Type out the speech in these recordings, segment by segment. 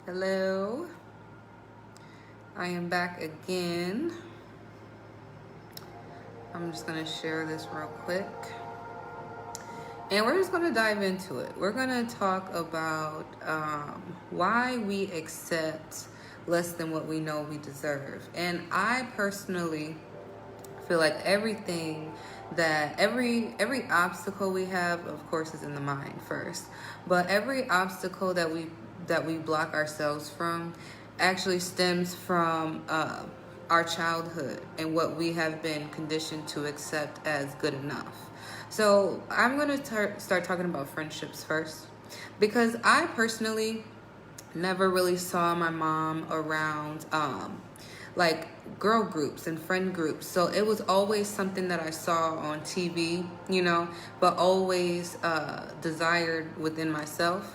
Hello, I am back again. I'm just gonna share this real quick. And we're just gonna dive into it. We're gonna talk about why we accept less than what we know we deserve. And I personally feel like every obstacle we have, of course, is in the mind first. But every obstacle that we block ourselves from actually stems from our childhood and what we have been conditioned to accept as good enough. So I'm going to start talking about friendships first, because I personally never really saw my mom around like girl groups and friend groups. So it was always something that I saw on TV, but always desired within myself.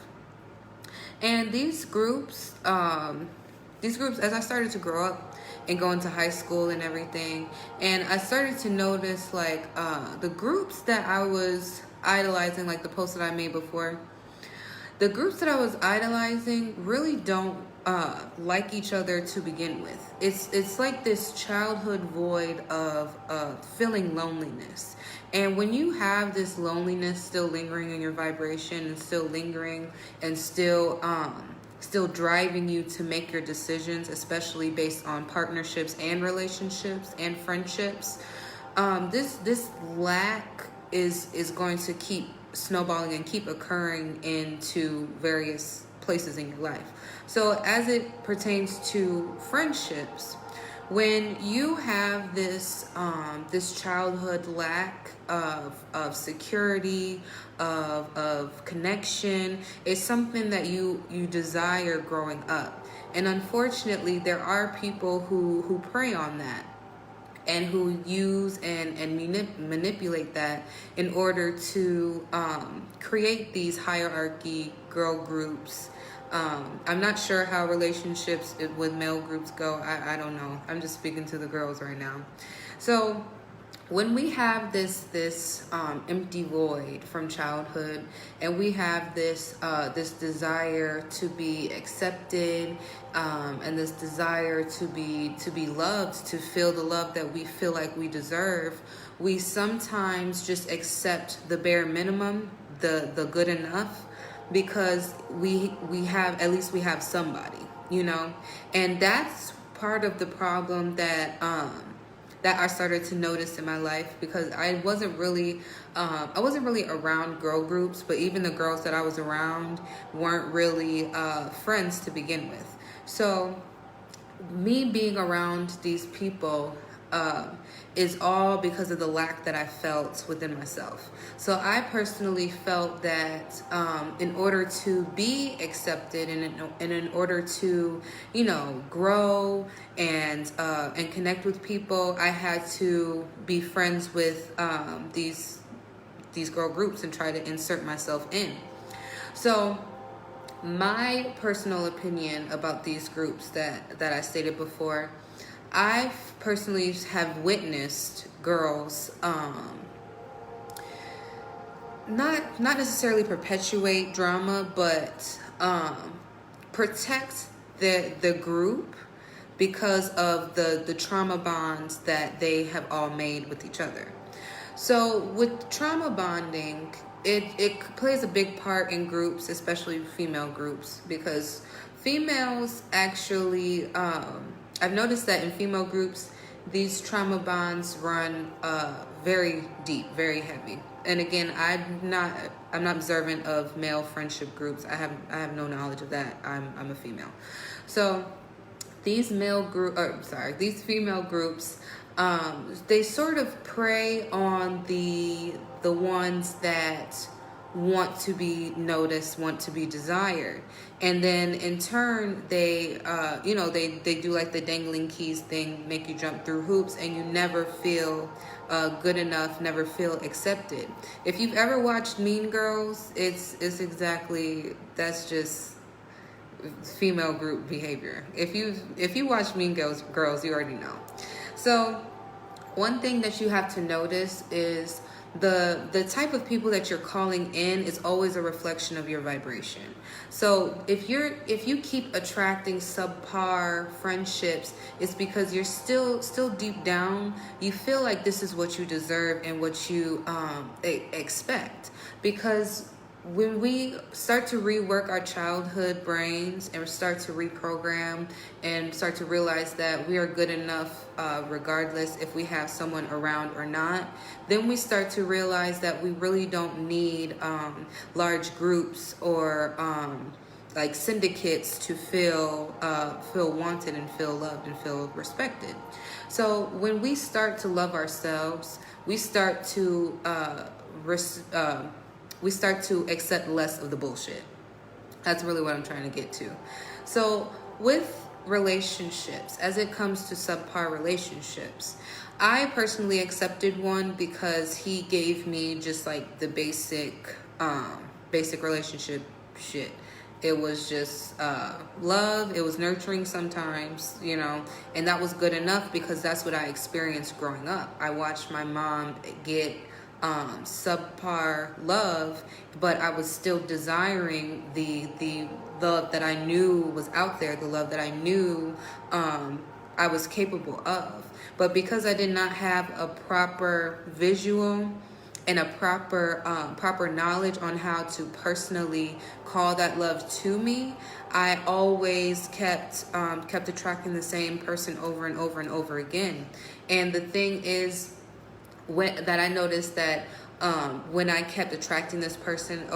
And these groups, as I started to grow up and go into high school and everything, and I started to notice like the groups that I was idolizing, like the post that I made before, the groups that I was idolizing really don't like each other to begin with. It's like this childhood void of feeling loneliness. And when you have this loneliness still lingering in your vibration and still lingering and still driving you to make your decisions, especially based on partnerships and relationships and friendships, this lack is going to keep snowballing and keep occurring into various places in your life. So as it pertains to friendships, when you have this childhood lack of security, of connection, it's something that you desire growing up. And unfortunately, there are people who prey on that and who use and manipulate that in order to create these hierarchy girl groups. I'm not sure how relationships with male groups go. I don't know. I'm just speaking to the girls right now. So when we have this empty void from childhood, and we have this desire to be accepted, and this desire to be loved, to feel the love that we feel like we deserve, we sometimes just accept the bare minimum, the good enough, because we have, at least we have somebody, and that's part of the problem that I started to notice in my life, because I wasn't really around girl groups, but even the girls that I was around weren't really friends to begin with. So me being around these people is all because of the lack that I felt within myself. So I personally felt that in order to be accepted and in order to, grow and connect with people, I had to be friends with these girl groups and try to insert myself in. So my personal opinion about these groups that I stated before, I personally have witnessed girls not necessarily perpetuate drama, but protect the group because of the trauma bonds that they have all made with each other. So with trauma bonding, it plays a big part in groups, especially female groups, because females actually, I've noticed that in female groups, these trauma bonds run very deep, very heavy. And again, I'm not observant of male friendship groups. I have no knowledge of that. I'm a female. So these female groups, they sort of prey on the ones that want to be noticed, want to be desired, and then in turn they they do like the dangling keys thing, make you jump through hoops, and you never feel good enough, never feel accepted. If you've ever watched Mean Girls, it's exactly, that's just female group behavior. If you watch Mean Girls, you already know. So one thing that you have to notice is the type of people that you're calling in is always a reflection of your vibration. So if you keep attracting subpar friendships, it's because you're still deep down, you feel like this is what you deserve and what you expect. Because when we start to rework our childhood brains and start to reprogram and start to realize that we are good enough regardless if we have someone around or not, then we start to realize that we really don't need large groups or like syndicates to feel wanted and feel loved and feel respected. So when we start to love ourselves, we start to accept less of the bullshit. That's really what I'm trying to get to. So with relationships, as it comes to subpar relationships, I personally accepted one because he gave me just like the basic relationship shit. It was just love. It was nurturing sometimes, you know, and that was good enough because that's what I experienced growing up. I watched my mom get subpar love, but I was still desiring the love that I knew was out there, the love that I knew I was capable of. But because I did not have a proper visual and a proper knowledge on how to personally call that love to me, I always kept attracting the same person over and over and over again. And the thing is, that I noticed that when I kept attracting this person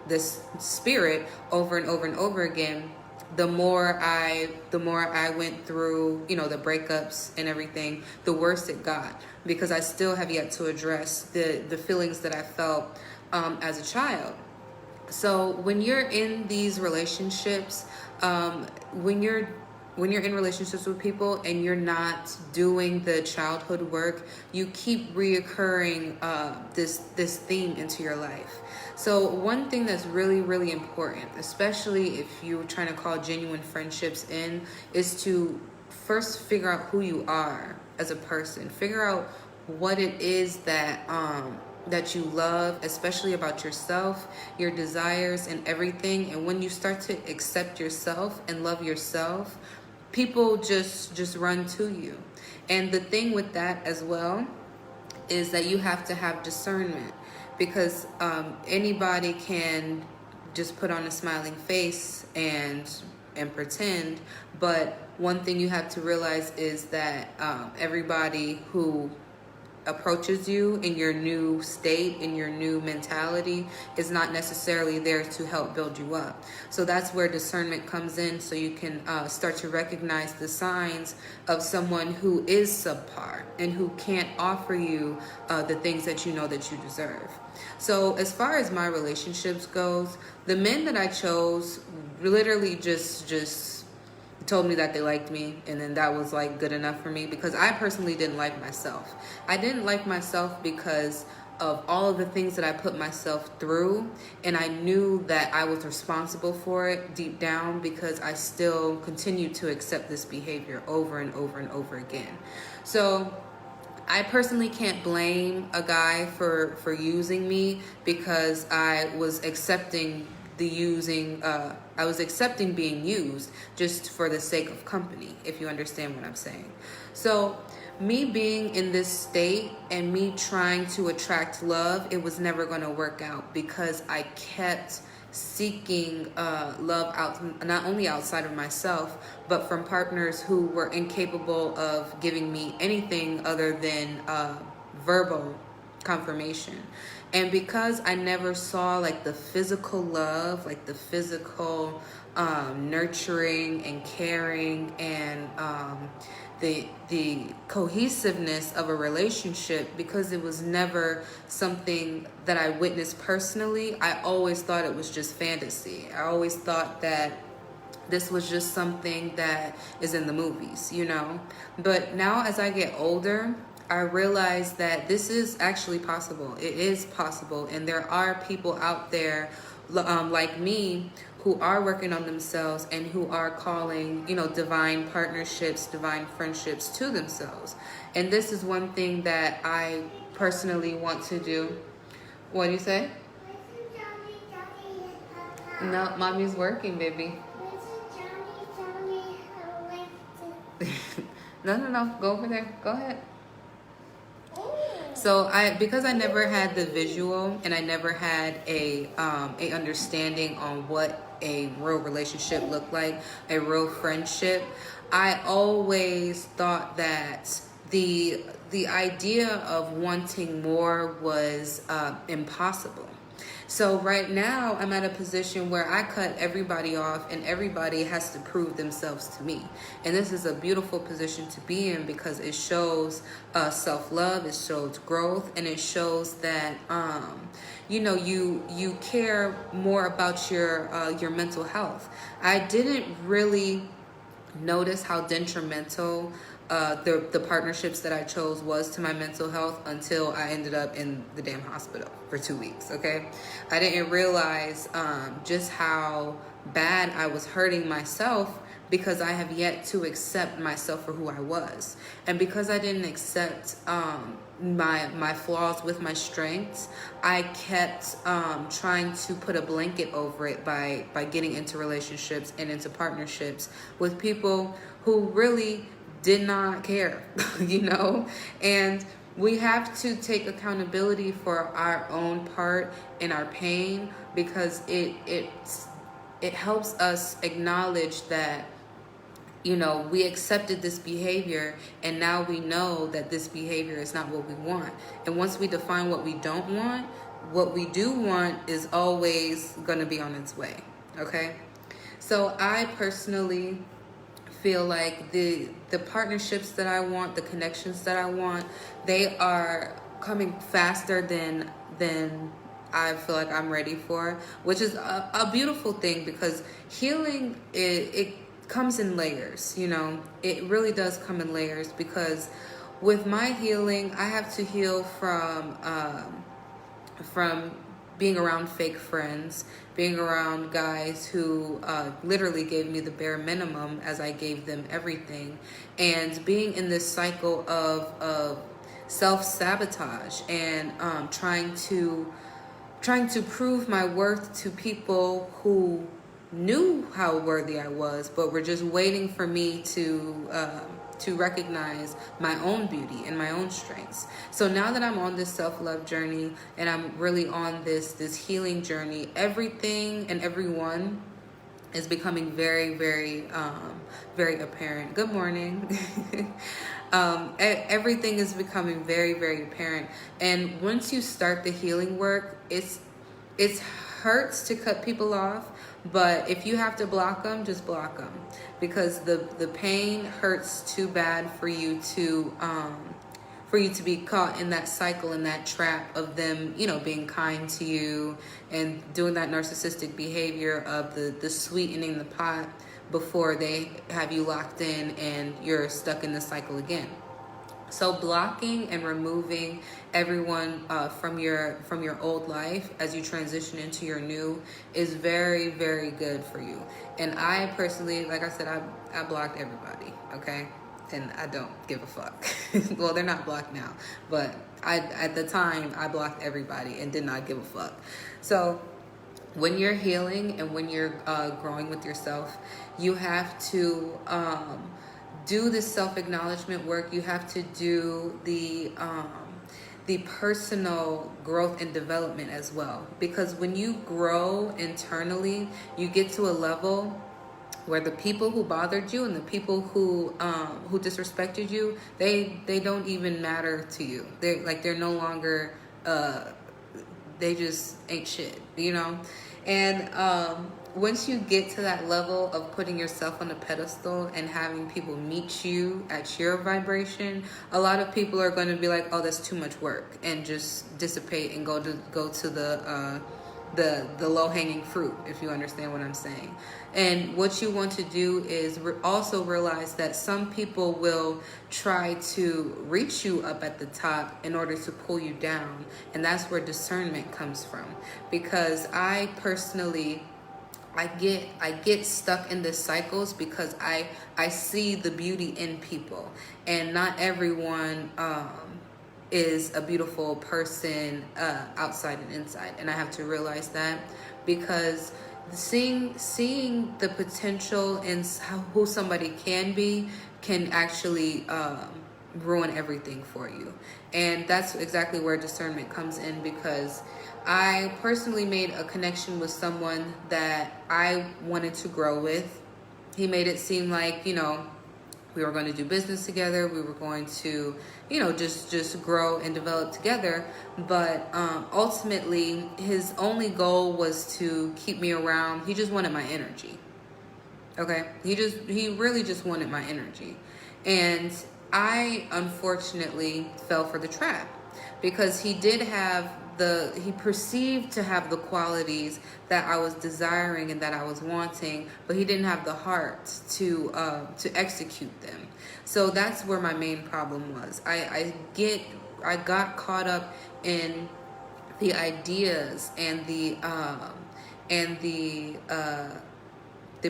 this spirit over and over and over again, the more I went through, you know, the breakups and everything, the worse it got, because I still have yet to address the feelings that I felt as a child. So when you're in these relationships, when you're in relationships with people and you're not doing the childhood work, you keep reoccurring this theme into your life. So one thing that's really, really important, especially if you're trying to call genuine friendships in, is to first figure out who you are as a person. Figure out what it is that you love, especially about yourself, your desires and everything. And when you start to accept yourself and love yourself, people just run to you. And the thing with that as well is that you have to have discernment, because anybody can just put on a smiling face and pretend. But one thing you have to realize is that everybody who approaches you in your new state, in your new mentality, is not necessarily there to help build you up. So that's where discernment comes in, so you can start to recognize the signs of someone who is subpar and who can't offer you the things that you know that you deserve. So as far as my relationships goes, the men that I chose literally just told me that they liked me, and then that was like good enough for me, because I personally didn't like myself. I didn't like myself because of all of the things that I put myself through, and I knew that I was responsible for it deep down, because I still continued to accept this behavior over and over and over again. So I personally can't blame a guy for using me, because I was accepting I was accepting being used just for the sake of company, if you understand what I'm saying. So me being in this state and me trying to attract love, it was never going to work out, because I kept seeking love out, not only outside of myself, but from partners who were incapable of giving me anything other than verbal confirmation. And because I never saw like the physical love, like the physical nurturing and caring and the cohesiveness of a relationship, because it was never something that I witnessed personally, I always thought it was just fantasy. I always thought that this was just something that is in the movies, you know. But now as I get older, I realize that this is actually possible. It is possible. And there are people out there like me who are working on themselves and who are calling, you know, divine partnerships, divine friendships to themselves. And this is one thing that I personally want to do. What do you say? No, mommy's working, baby. No. Go over there. Go ahead. So because I never had the visual and I never had a understanding on what a real relationship looked like, a real friendship, I always thought that the idea of wanting more was impossible. So right now I'm at a position where I cut everybody off and everybody has to prove themselves to me. And this is a beautiful position to be in because it shows self-love, it shows growth, and it shows that you care more about your mental health. I didn't really notice how detrimental the partnerships that I chose was to my mental health until I ended up in the damn hospital for 2 weeks. Okay, I didn't realize just how bad I was hurting myself because I have yet to accept myself for who I was, and because I didn't accept my flaws with my strengths, I kept trying to put a blanket over it by getting into relationships and into partnerships with people who really did not care, and we have to take accountability for our own part in our pain because it helps us acknowledge that we accepted this behavior and now we know that this behavior is not what we want. And once we define what we don't want, what we do want is always going to be on its way. Okay, so I personally feel like the partnerships that I want, the connections that I want, they are coming faster than I feel like I'm ready for, which is a beautiful thing because healing it comes in layers. It really does come in layers because with my healing, I have to heal from being around fake friends, being around guys who literally gave me the bare minimum as I gave them everything, and being in this cycle of self-sabotage and trying to prove my worth to people who knew how worthy I was, but were just waiting for me to recognize my own beauty and my own strengths. So now that I'm on this self-love journey and I'm really on this healing journey, everything and everyone is becoming very, very, very apparent. Good morning. Everything is becoming very, very apparent. And once you start the healing work, it hurts to cut people off, but if you have to block them, just block them, because the pain hurts too bad for you to be caught in that cycle, in that trap of them, being kind to you and doing that narcissistic behavior of the sweetening the pot before they have you locked in and you're stuck in the cycle again. So blocking and removing everyone from your old life as you transition into your new is very, very good for you. And I personally, like I said, I blocked everybody, okay? And I don't give a fuck. Well, they're not blocked now, but at the time I blocked everybody and did not give a fuck. So when you're healing and when you're growing with yourself, you have to do this self-acknowledgement work. You have to do the personal growth and development as well, because when you grow internally, you get to a level where the people who bothered you and the people who disrespected you, they don't even matter to you. They're no longer they just ain't shit, and once you get to that level of putting yourself on a pedestal and having people meet you at your vibration, a lot of people are going to be like, oh, that's too much work, and just dissipate and go to the low-hanging fruit, if you understand what I'm saying. And what you want to do is also realize that some people will try to reach you up at the top in order to pull you down, and that's where discernment comes from. Because I personally, I get stuck in the cycles because I see the beauty in people, and not everyone is a beautiful person, outside and inside, and I have to realize that, because seeing the potential in who somebody can be can actually ruin everything for you. And that's exactly where discernment comes in, because I personally made a connection with someone that I wanted to grow with. He made it seem like, we were going to do business together. We were going to, just grow and develop together. But ultimately, his only goal was to keep me around. He just wanted my energy. Okay? He really just wanted my energy. And I unfortunately fell for the trap, because he perceived to have the qualities that I was desiring and that I was wanting, but he didn't have the heart to execute them. So that's where my main problem was. I got caught up in the ideas and the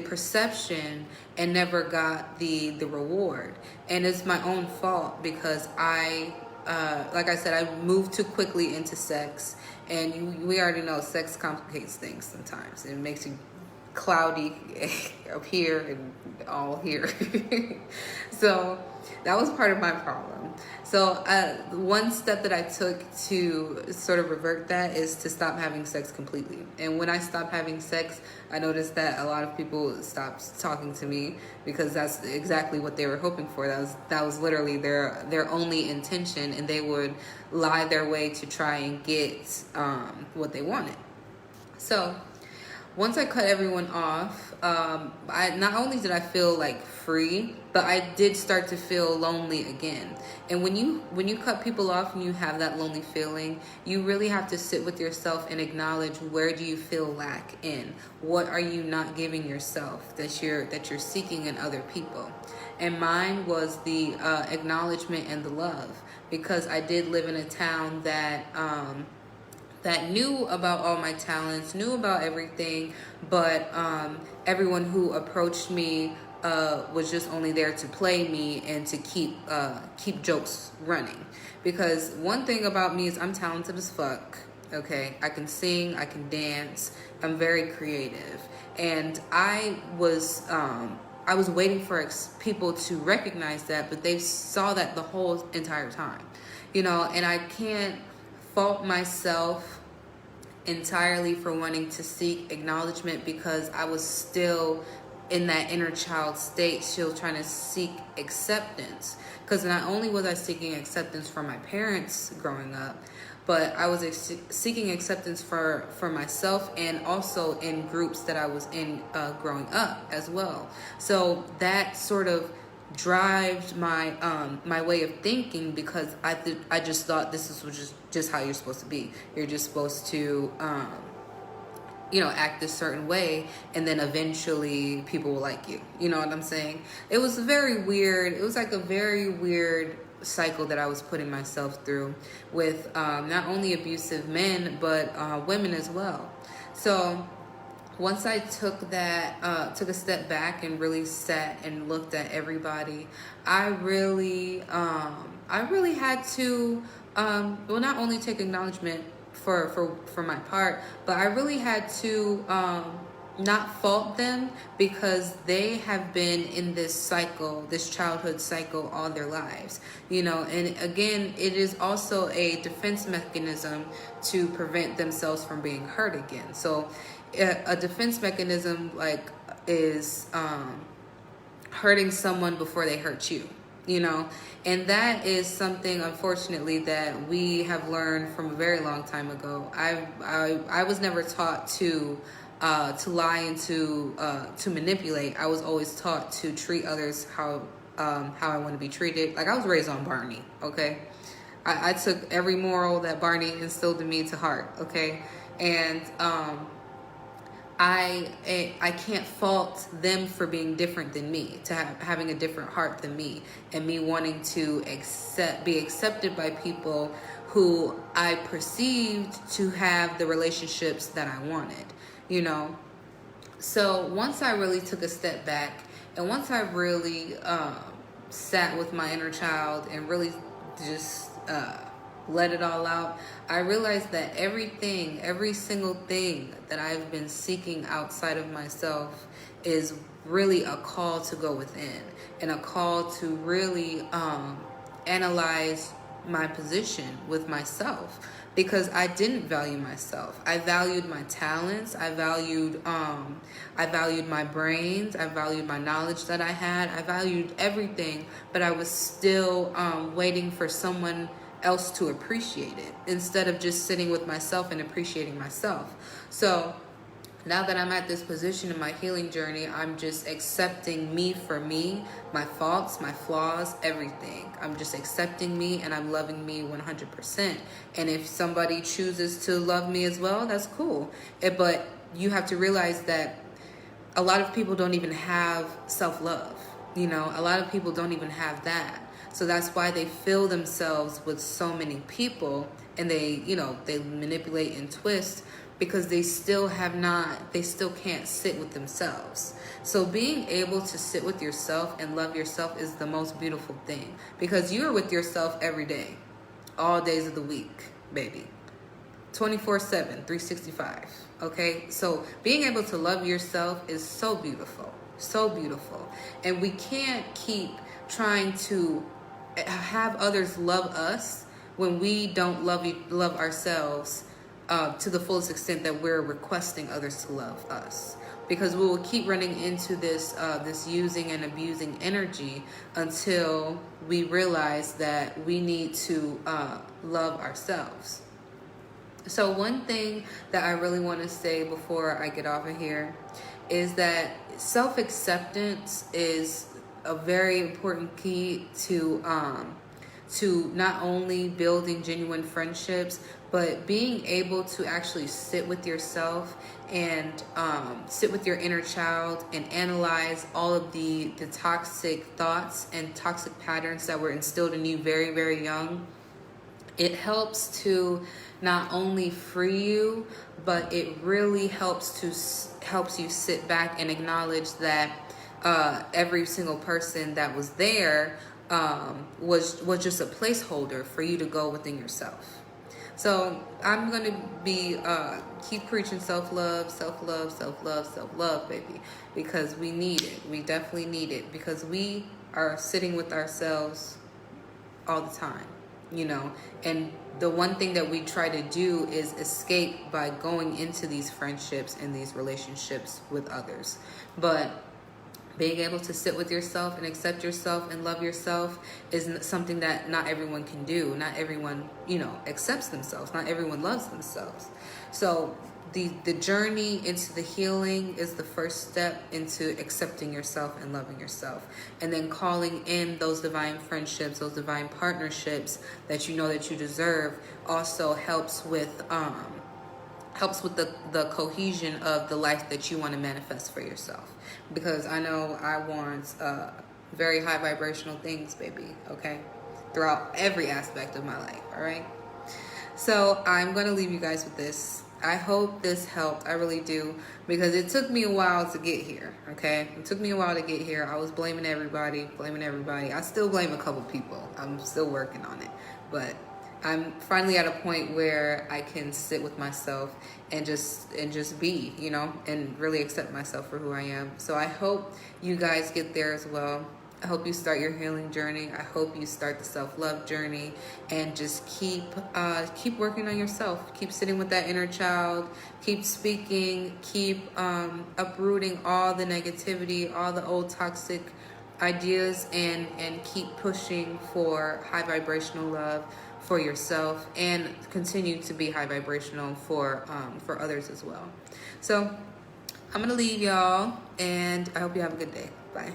perception, and never got the reward. And it's my own fault, because like I said, I moved too quickly into sex, and we already know sex complicates things sometimes. It makes you cloudy up here and all here. So that was part of my problem. So one step that I took to sort of revert that is to stop having sex completely. And when I stopped having sex, I noticed that a lot of people stopped talking to me, because that's exactly what they were hoping for. That was literally their only intention, and they would lie their way to try and get what they wanted. So once I cut everyone off, I not only did I feel like free, but I did start to feel lonely again. And when you cut people off and you have that lonely feeling, you really have to sit with yourself and acknowledge, where do you feel lack in? What are you not giving yourself that you're seeking in other people? And mine was the acknowledgement and the love, because I did live in a town that knew about all my talents, knew about everything, but everyone who approached me was just only there to play me and to keep jokes running. Because one thing about me is I'm talented as fuck. Okay, I can sing, I can dance, I'm very creative, and I was waiting for people to recognize that, but they saw that the whole entire time, and I can't fault myself entirely for wanting to seek acknowledgement, because I was still in that inner child state, still trying to seek acceptance. Because not only was I seeking acceptance from my parents growing up, but I was seeking acceptance for myself, and also in groups that I was in growing up as well. So that sort of drives my my way of thinking, because I just thought this was just how you're supposed to be. You're just supposed to act a certain way, and then eventually people will like you. You know what I'm saying? It was very weird. It was like a very weird cycle that I was putting myself through with not only abusive men, but women as well. So once I took a step back and really sat and looked at everybody, I really had to not only take acknowledgement for my part, but I really had to not fault them, because they have been in this cycle, this childhood cycle, all their lives, and again, it is also a defense mechanism to prevent themselves from being hurt again. So a defense mechanism is hurting someone before they hurt you, and that is something, unfortunately, that we have learned from a very long time ago. I was never taught to lie and to manipulate. I was always taught to treat others how I want to be treated. Like, I was raised on Barney, okay? I took every moral that Barney instilled in me to heart, okay? And I can't fault them for being different than me, to having a different heart than me, and me wanting to be accepted by people who I perceived to have the relationships that I wanted, So once I really took a step back, and once I really sat with my inner child and really just let it all out, I realized that every single thing that I've been seeking outside of myself is really a call to go within, and a call to really analyze my position with myself, because I didn't value myself. I valued my talents. I valued my brains. I valued my knowledge that I had. I valued everything, but I was still waiting for someone else to appreciate it, instead of just sitting with myself and appreciating myself. So now that I'm at this position in my healing journey, I'm just accepting me for me, my faults, my flaws, everything. I'm just accepting me, and I'm loving me 100%. And if somebody chooses to love me as well, that's cool. But you have to realize that a lot of people don't even have self-love. You know, a lot of people don't even have that. So that's why they fill themselves with so many people, and they manipulate and twist, because they still can't sit with themselves. So being able to sit with yourself and love yourself is the most beautiful thing, because you're with yourself every day, all days of the week, baby. 24/7, 365. Okay? So being able to love yourself is so beautiful. So beautiful. And we can't keep trying to have others love us when we don't love ourselves to the fullest extent that we're requesting others to love us. Because we will keep running into this using and abusing energy until we realize that we need to love ourselves. So one thing that I really want to say before I get off of here is that self-acceptance is a very important key to not only building genuine friendships, but being able to actually sit with yourself and sit with your inner child and analyze all of the toxic thoughts and toxic patterns that were instilled in you very, very young. It helps to not only free you, but it really helps you sit back and acknowledge that every single person that was there was just a placeholder for you to go within yourself. So I'm going to be keep preaching self-love, self-love, self-love, self-love, baby, because we need it. We definitely need it, because we are sitting with ourselves all the time, and the one thing that we try to do is escape by going into these friendships and these relationships with others. But being able to sit with yourself and accept yourself and love yourself is something that not everyone can do. Not everyone, accepts themselves. Not everyone loves themselves. So the journey into the healing is the first step into accepting yourself and loving yourself. And then calling in those divine friendships, those divine partnerships that you know that you deserve, also helps with the cohesion of the life that you want to manifest for yourself. Because I know I want very high vibrational things, baby, okay? Throughout every aspect of my life, all right? So I'm going to leave you guys with this. I hope this helped. I really do. Because it took me a while to get here, okay? It took me a while to get here. I was blaming everybody. I still blame a couple people. I'm still working on it. But I'm finally at a point where I can sit with myself and just be, and really accept myself for who I am. So I hope you guys get there as well. I hope you start your healing journey. I hope you start the self-love journey, and just keep working on yourself. Keep sitting with that inner child. Keep speaking. Keep uprooting all the negativity, all the old toxic ideas, and keep pushing for high vibrational love for yourself, and continue to be high vibrational for others as well. So I'm gonna leave y'all, and I hope you have a good day. Bye.